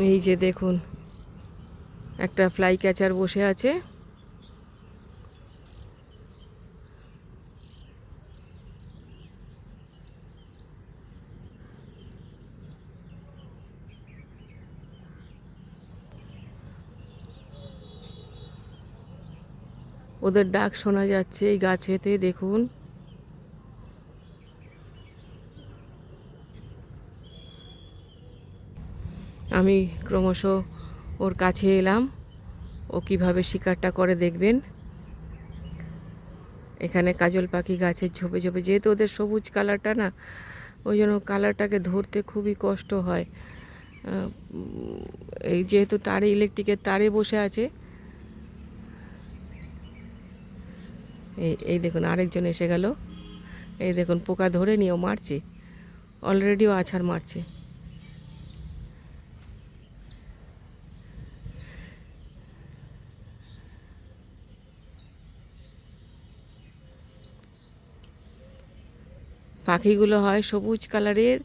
এই যে দেখুন একটা ফ্লাই ক্যাচার বসে আছে। ওদের ডাক শোনা যাচ্ছে এই গাছেতে দেখুন। আমি ক্রমশ ওর কাছে এলাম। ও কিভাবে শিকারটা করে দেখবেন। এখানে কাজল পাখি গাছের ঝোপে ঝোপে, যেহেতু ওদের সবুজ কালারটা না, ওই জন্য কালারটাকে ধরতে খুবই কষ্ট হয়। এই যেহেতু তারে, ইলেকট্রিকের তারে বসে আছে। এই দেখুন আরেকজন এসে গেল। এই দেখুন পোকা ধরে নিয়েও মারছে, অলরেডিও আছাড় মারছে। পাখিগুলো হয় সবুজ কালারের,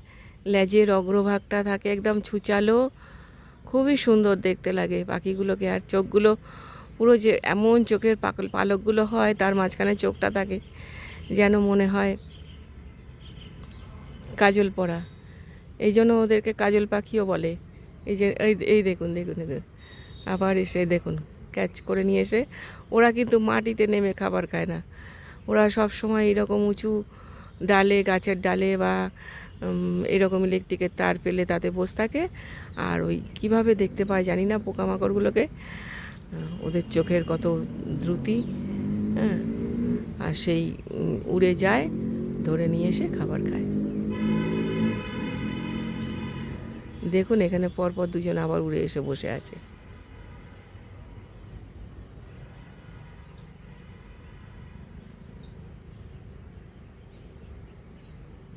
লেজের অগ্রভাগটা থাকে একদম ছুচালো, খুবই সুন্দর দেখতে লাগে পাখিগুলোকে। আর চোখগুলো পুরো যে এমন চোখের পালকগুলো হয়, তার মাঝখানে চোখটা থাকে যেন মনে হয় কাজল পরা। এই জন্য ওদেরকে কাজল পাখিও বলে। এই যে এই দেখুন দেখুন দেখুন, আবার এসে দেখুন ক্যাচ করে নিয়ে এসে। ওরা কিন্তু মাটিতে নেমে খাবার খায় না, ওরা সব সময় এরকম উঁচু ডালে, গাছের ডালে বা এরকম ইলেকট্রিকের তার পেলে তাতে বসে থাকে। আর ওই কীভাবে দেখতে পায় জানি না পোকামাকড়গুলোকে, ওদের চোখের কত দ্রুতি, হ্যাঁ, আর সেই উড়ে যায়, ধরে নিয়ে এসে খাবার খায়। দেখুন এখানে পরপর দুজন আবার উড়ে এসে বসে আছে।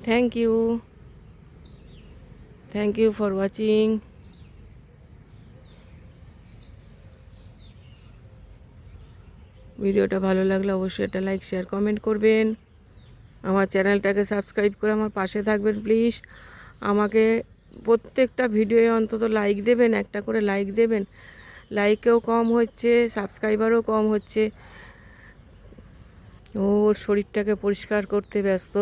Thank you for watching. ভিডিওটা ভালো লাগলে অবশ্যই একটা লাইক, শেয়ার, কমেন্ট করবেন। আমার চ্যানেলটাকে সাবস্ক্রাইব করে আমার পাশে থাকবেন প্লিজ। আমাকে প্রত্যেকটা ভিডিওয়ে অন্তত লাইক দেবেন, একটা করে লাইক দেবেন। লাইকেও কম হচ্ছে, সাবস্ক্রাইবারও কম হচ্ছে। ওর শরীরটাকে পরিষ্কার করতে ব্যস্ত।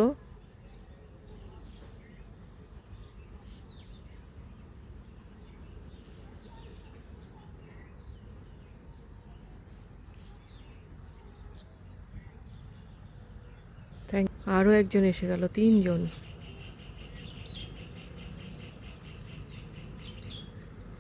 আরও একজন এসে গেল, তিনজন।